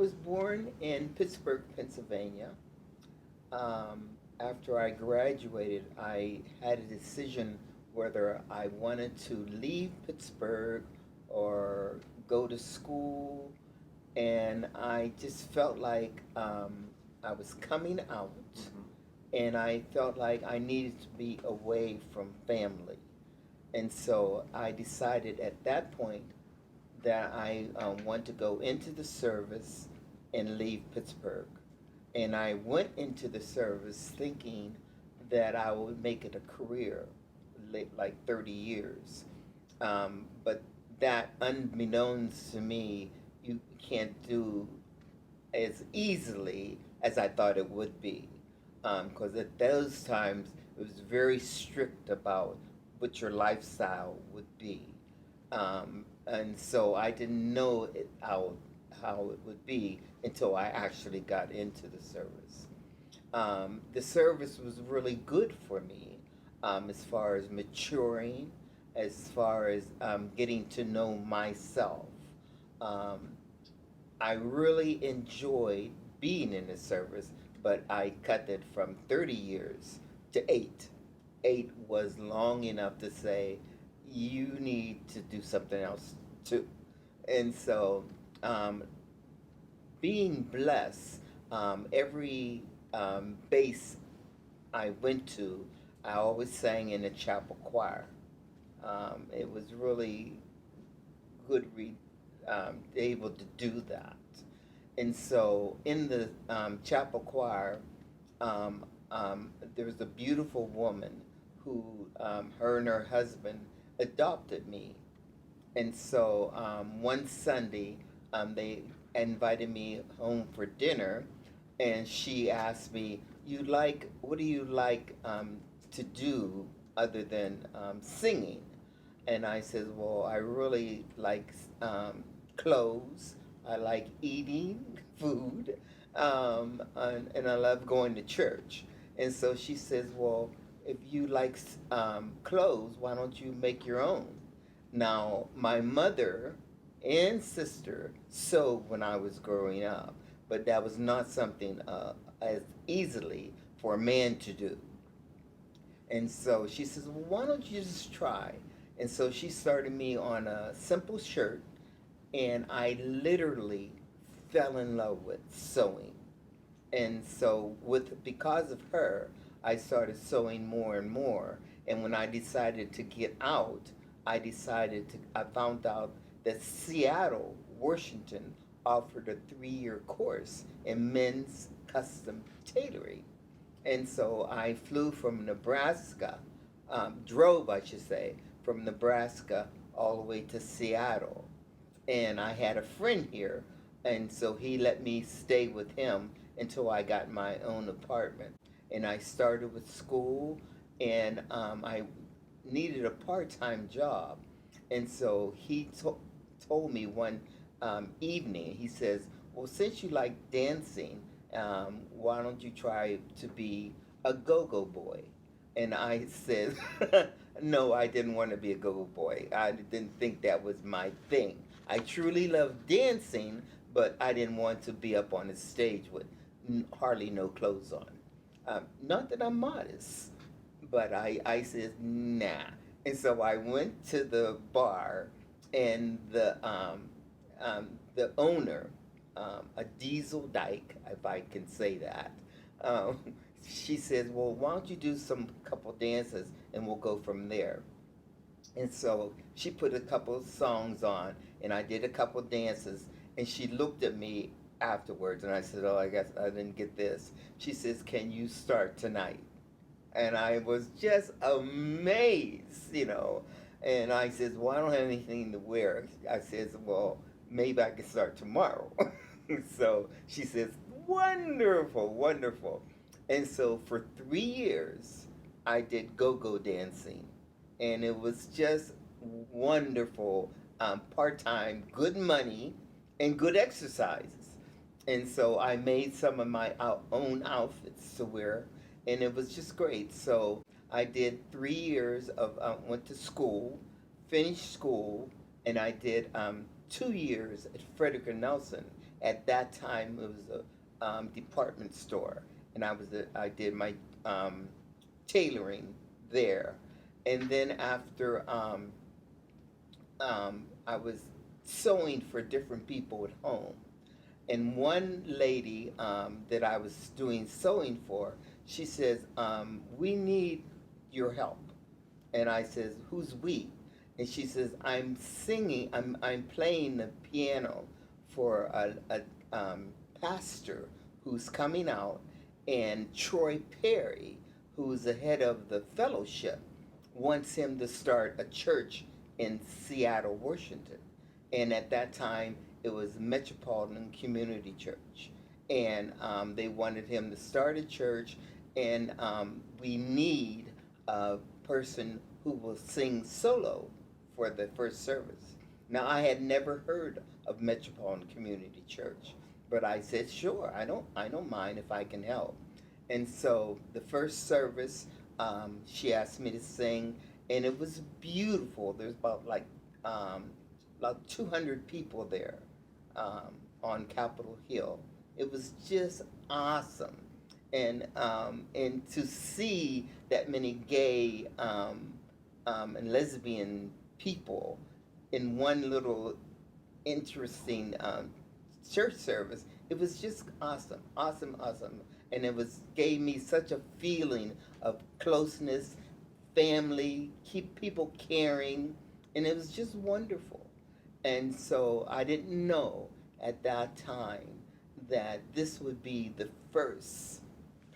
was born in Pittsburgh, Pennsylvania. After I graduated, I had a decision whether I wanted to leave Pittsburgh or go to school, and I just felt like I was coming out, and I felt like I needed to be away from family. And so I decided at that point that I want to go into the service and leave Pittsburgh. And I went into the service thinking that I would make it a career, like 30 years. But that, unbeknownst to me, you can't do as easily as I thought it would be. Because at those times, it was very strict about what your lifestyle would be. And so I didn't know how it would be until I actually got into the service. The service was really good for me as far as maturing, as far as getting to know myself. Um, I really enjoyed being in the service, but I cut it from 30 years to 8. 8 was long enough to say, you need to do something else too. And so, being blessed, every base I went to, I always sang in the chapel choir. It was really good able to do that. And so in the chapel choir, there was a beautiful woman who, her and her husband adopted me. And so one Sunday, they invited me home for dinner, and she asked me, what do you like to do other than singing? And I said, well, I really like clothes. I like eating food, and I love going to church. And so she says, well, if you like clothes, why don't you make your own? Now, my mother and sister sewed when I was growing up, but that was not something as easily for a man to do. And so she says, well, why don't you just try? And so she started me on a simple shirt, and I literally fell in love with sewing. And so because of her, I started sewing more and more. And when I decided to get out, I found out that Seattle, Washington, offered a 3-year course in men's custom tailoring. And so I flew from Nebraska, drove, I should say, from Nebraska all the way to Seattle. And I had a friend here, and so he let me stay with him until I got my own apartment. And I started with school, and I needed a part-time job. And so he told me one evening, he says, well, since you like dancing, why don't you try to be a go-go boy? And I said, no, I didn't want to be a go-go boy. I didn't think that was my thing. I truly love dancing, but I didn't want to be up on the stage with hardly no clothes on. Not that I'm modest, but I said, nah. And so I went to the bar, and the owner, a Diesel Dyke, if I can say that, um, she says, well, why don't you do some couple dances and we'll go from there. And so she put a couple of songs on, and I did a couple dances, and she looked at me afterwards, and I said, oh, I guess I didn't get this. She says, can you start tonight? And I was just amazed. And I says, well, I don't have anything to wear. I says, well, maybe I can start tomorrow. So she says, wonderful, wonderful. And so for 3 years, I did go-go dancing. And it was just wonderful, part-time, good money, and good exercises. And so I made some of my own outfits to wear, and it was just great. So I did 3 years of, went to school, finished school, and I did 2 years at Frederick and Nelson. At that time, it was a department store, and I did my um, tailoring there. And then after I was sewing for different people at home. And one lady that I was doing sewing for, she says, "We need your help." And I says, "Who's we?" And she says, "I'm singing, I'm playing the piano for a pastor who's coming out, and Troy Perry, who's the head of the fellowship, wants him to start a church in Seattle, Washington." And at that time, it was Metropolitan Community Church. And they wanted him to start a church, and we need a person who will sing solo for the first service. Now, I had never heard of Metropolitan Community Church, but I said, "Sure, I don't mind if I can help." And so the first service, she asked me to sing, and it was beautiful. There's about 200 people there on Capitol Hill. It was just awesome, and to see that many gay and lesbian people in one little interesting church service, it was just awesome, awesome, awesome, and it was gave me such a feeling of closeness, family, keep people caring, and it was just wonderful. And so I didn't know at that time that this would be the first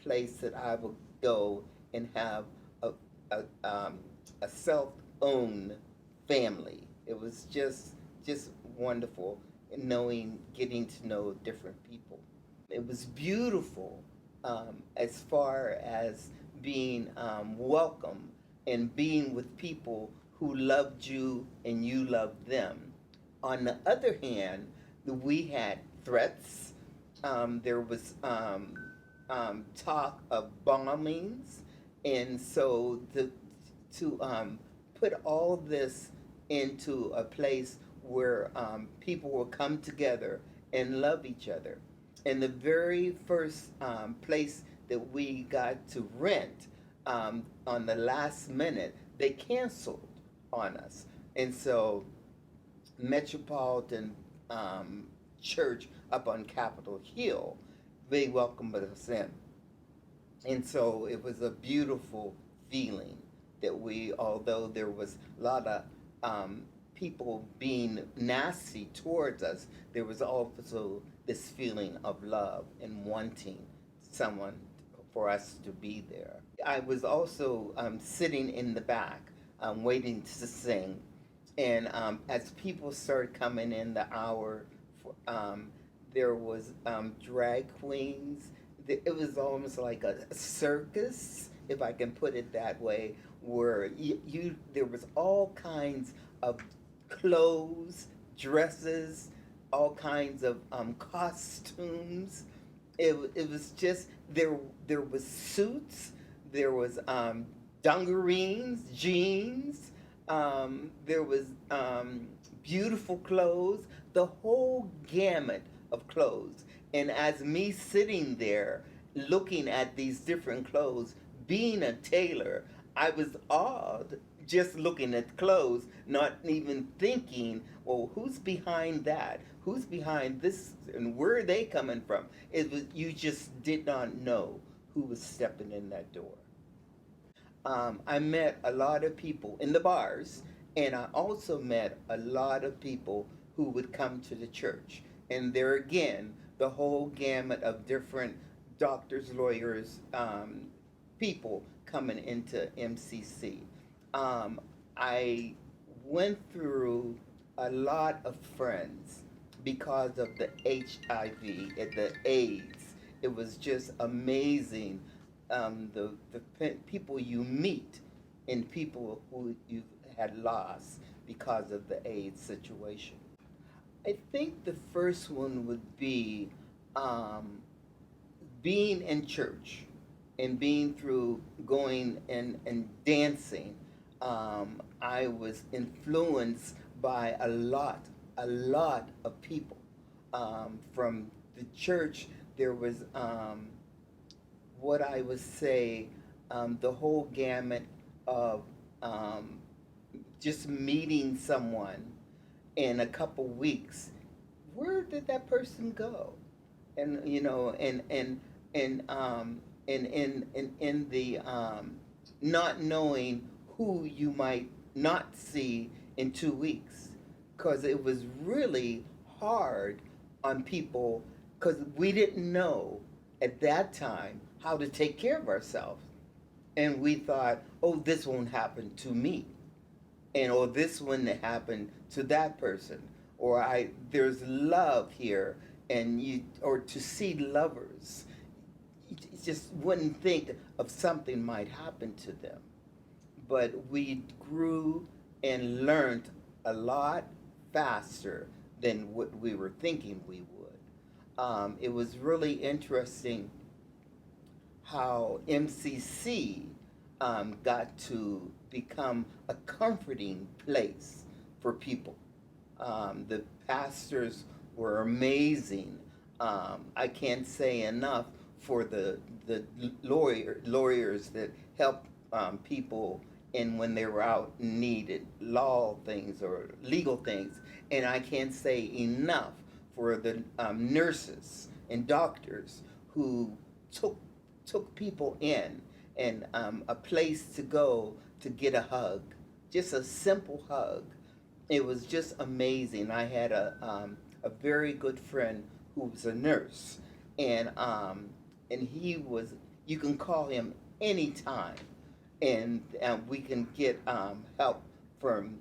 place that I would go and have a, a, um, a self-owned family. It was just wonderful knowing, getting to know different people. It was beautiful as far as being welcome and being with people who loved you and you loved them. On the other hand, we had threats. There was talk of bombings, and so to put all this into a place where people will come together and love each other. And the very first place that we got to rent, on the last minute, they canceled on us. And so Metropolitan Church up on Capitol Hill, they welcomed us in. And so it was a beautiful feeling that we, although there was a lot of people being nasty towards us, there was also this feeling of love and wanting someone for us to be there. I was also sitting in the back, waiting to sing, and as people started coming in the hour, there was drag queens. It was almost like a circus, if I can put it that way, where there was all kinds of clothes, dresses, all kinds of costumes. It was just there was suits, there was dungarees, jeans, there was beautiful clothes, the whole gamut of clothes. And as me sitting there looking at these different clothes, being a tailor, I was awed just looking at clothes, not even thinking, well, who's behind that? Who's behind this? And where are they coming from? It was, you just did not know who was stepping in that door. I met a lot of people in the bars, and I also met a lot of people who would come to the church. And there again, the whole gamut of different doctors, lawyers, people coming into MCC. I went through a lot of friends because of the HIV and the AIDS. It was just amazing, the people you meet and people who you had lost because of the AIDS situation. I think the first one would be um, being in church and being through going and dancing. I was influenced by a lot of people. From the church, there was what I would say the whole gamut of um, just meeting someone in a couple weeks. Where did that person go? And in the not knowing who you might not see in 2 weeks, because it was really hard on people because we didn't know at that time how to take care of ourselves, and we thought, oh, this won't happen to me, and or this wouldn't happen to that person, or I there's love here, and you or to see lovers, you just wouldn't think of something might happen to them. But we grew and learned a lot faster than what we were thinking we would. It was really interesting how MCC got to become a comforting place for people. The pastors were amazing. I can't say enough for the lawyers that help people in when they were out needed law things or legal things, and I can't say enough for the nurses and doctors who took people in and a place to go to get a hug, just a simple hug. It was just amazing. I had a very good friend who was a nurse, and he was. You can call him anytime, and we can get help from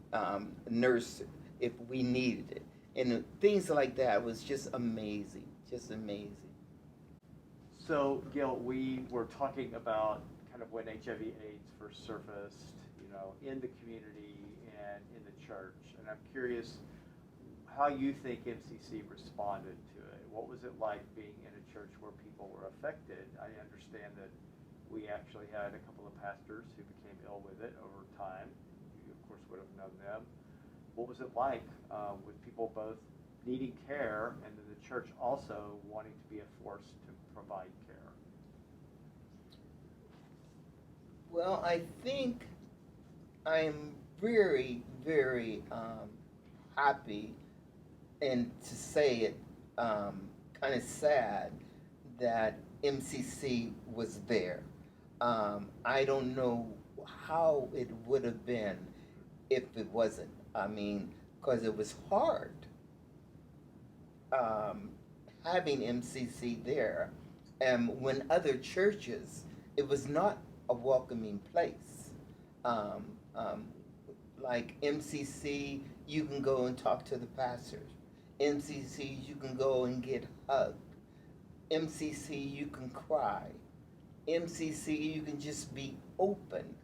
nurse if we needed it, and things like that was just amazing, just amazing. So, Gil, we were talking about kind of when HIV/AIDS first surfaced, in the community and in the church, and I'm curious how you think MCC responded to it. What was it like being in a church where people were affected? I understand that we actually had a couple of pastors who became ill with it over time. You, of course, would have known them. What was it like with people both needing care and then the church also wanting to be a force to provide care? Well, I think I'm very, very happy, and to say it, kind of sad that MCC was there. I don't know how it would have been if it wasn't. I mean, because it was hard having MCC there. And when other churches, it was not a welcoming place. Um, um, like MCC, you can go and talk to the pastors. MCC, you can go and get hugged. MCC, you can cry. MCC, you can just be open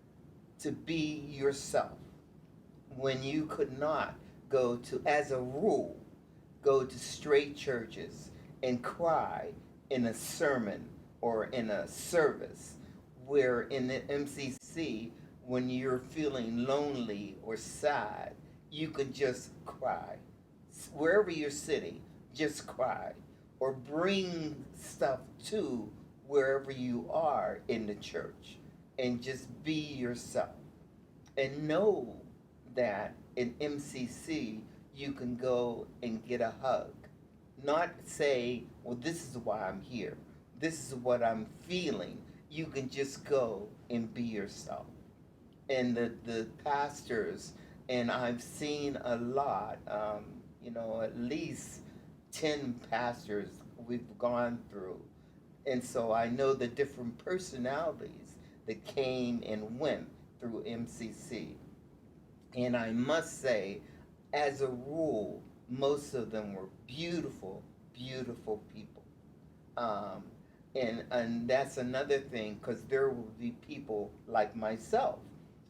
to be yourself. When you could not go to, as a rule, go to straight churches and cry in a sermon or in a service, where in the MCC, when you're feeling lonely or sad, you could just cry. Wherever you're sitting, just cry. Or bring stuff to wherever you are in the church and just be yourself. And know that in MCC, you can go and get a hug. Not say, well, this is why I'm here. This is what I'm feeling. You can just go and be yourself. And the pastors, and I've seen a lot, at least 10 pastors we've gone through. And so I know the different personalities that came and went through MCC. And I must say, as a rule, most of them were beautiful, beautiful people. Um, and that's another thing, because there will be people like myself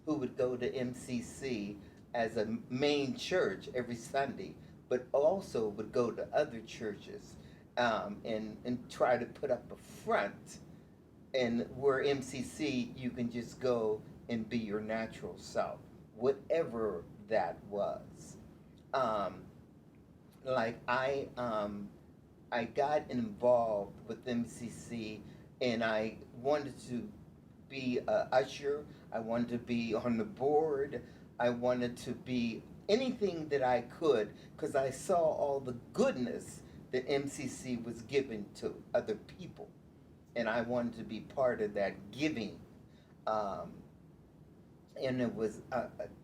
who would go to MCC as a main church every Sunday, but also would go to other churches and try to put up a front. And where MCC, you can just go and be your natural self, whatever that was. Um, like I I got involved with MCC, and I wanted to be a usher. I wanted to be on the board. I wanted to be anything that I could because I saw all the goodness that MCC was giving to other people, and I wanted to be part of that giving. Um, and it was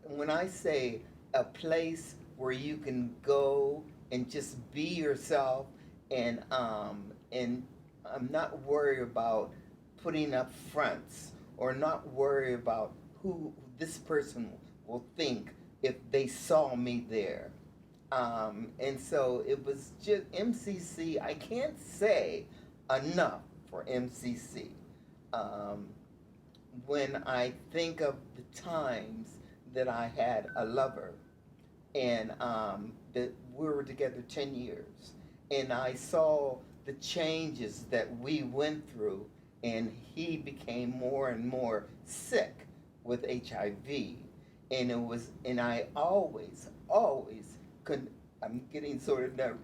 when I say a place where you can go and just be yourself, and I'm not worried about putting up fronts or not worried about who this person will think if they saw me there. And so it was just MCC. I can't say enough for MCC. Um, when I think of the times that I had a lover, and that we were together 10 years, and I saw the changes that we went through, and he became more and more sick with HIV, and I always could. I'm getting sort of nervous.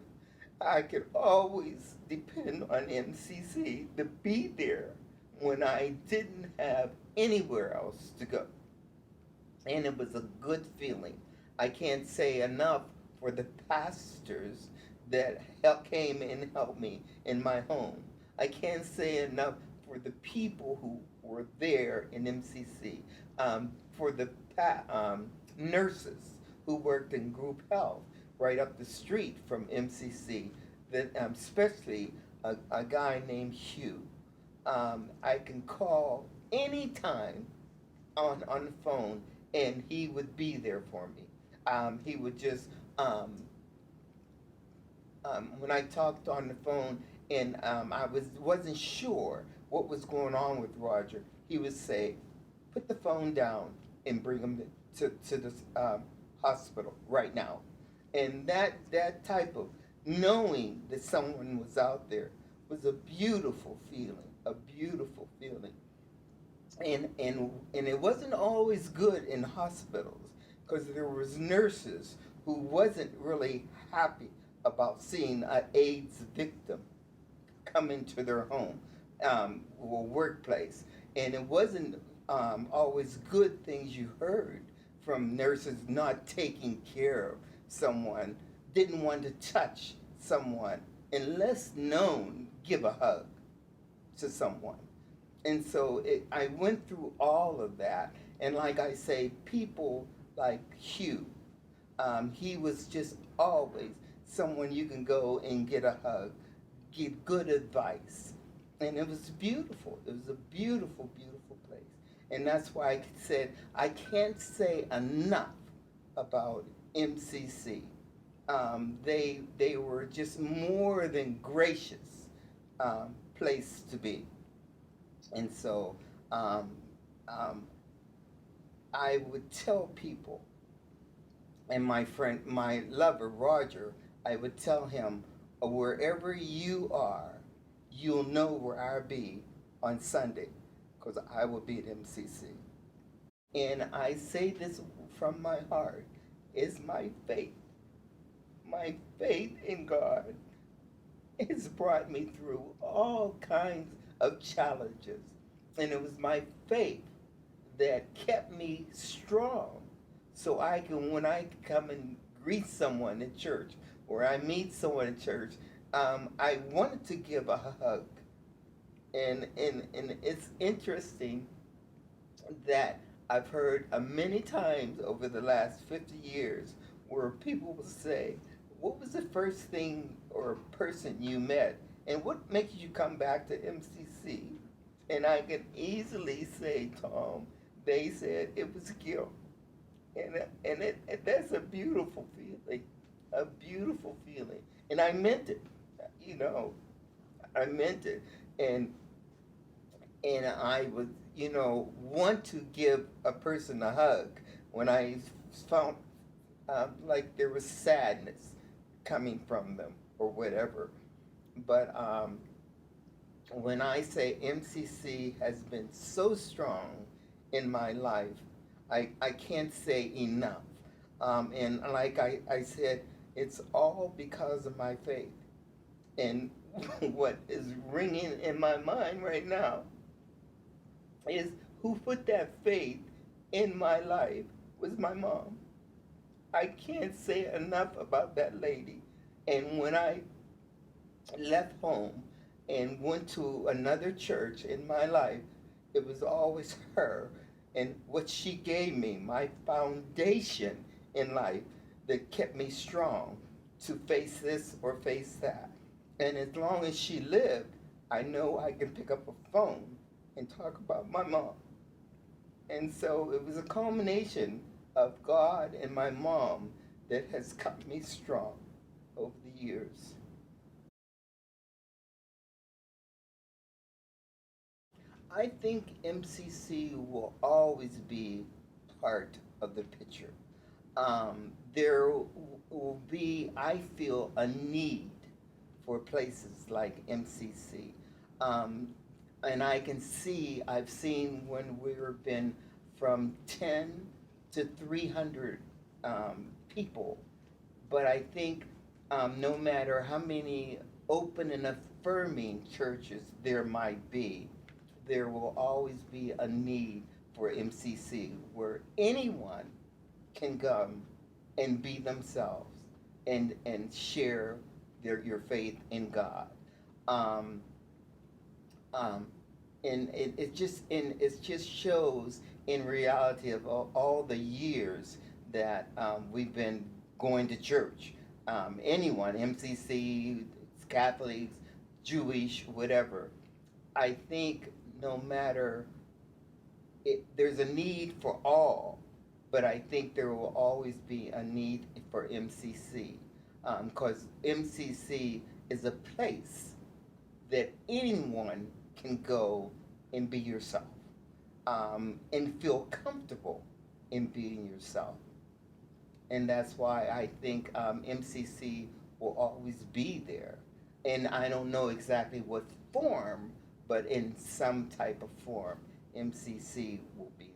I could always depend on MCC to be there when I didn't have anywhere else to go. And it was a good feeling. I can't say enough for the pastors that came and helped me in my home. I can't say enough for the people who were there in MCC, for the nurses who worked in group health right up the street from MCC, that especially a guy named Hugh. I can call anytime on the phone, and he would be there for me. He would just when I talked on the phone, and I wasn't sure what was going on with Roger, he would say, "Put the phone down and bring him to the hospital right now." And that type of knowing that someone was out there was a beautiful feeling, a beautiful feeling. And it wasn't always good in hospitals because there was nurses who wasn't really happy about seeing an AIDS victim come into their home or workplace, and it wasn't always good things you heard from nurses not taking care of someone, didn't want to touch someone unless known give a hug to someone. And so I went through all of that. And like I say, people like Hugh, he was just always someone you can go and get a hug, get good advice. And it was beautiful. It was a beautiful, beautiful place. And that's why I said I can't say enough about MCC. They were just more than gracious place to be. And so um, I would tell people, and my lover, Roger, I would tell him, wherever you are, you'll know where I'll be on Sunday, because I will be at MCC. And I say this from my heart, is my faith. My faith in God has brought me through all kinds of challenges. And it was my faith that kept me strong. So when I come and greet someone in church, or I meet someone in church, I wanted to give a hug. And it's interesting that I've heard many times over the last 50 years where people will say, "What was the first thing or person you met? And what makes you come back to MCC?" And I can easily say, Tom, they said it was Gil. And that's a beautiful feeling, a beautiful feeling. And I meant it, you know, I meant it. And I would, want to give a person a hug when I found like there was sadness coming from them or whatever. But when I say MCC has been so strong in my life, I can't say enough. And like I said, it's all because of my faith. And what is ringing in my mind right now is who put that faith in my life was my mom. I can't say enough about that lady. And when I left home and went to another church in my life, it was always her and what she gave me, my foundation in life that kept me strong to face this or face that. And as long as she lived, I know I can pick up a phone and talk about my mom. And so it was a culmination of God and my mom that has kept me strong over the years. I think MCC will always be part of the picture. There will be, I feel, a need for places like MCC. Um, and I can see, I've seen when we've been from 10 to 300 people. But I think no matter how many open and affirming churches there might be, there will always be a need for MCC where anyone can come and be themselves and share your faith in God. Um, um, and it just shows in reality of all the years that we've been going to church. Anyone, MCC, Catholics, Jewish, whatever. I think no matter there's a need for all, but I think there will always be a need for MCC because MCC is a place that anyone can go and be yourself and feel comfortable in being yourself. And that's why I think MCC will always be there. And I don't know exactly what form, but in some type of form, MCC will be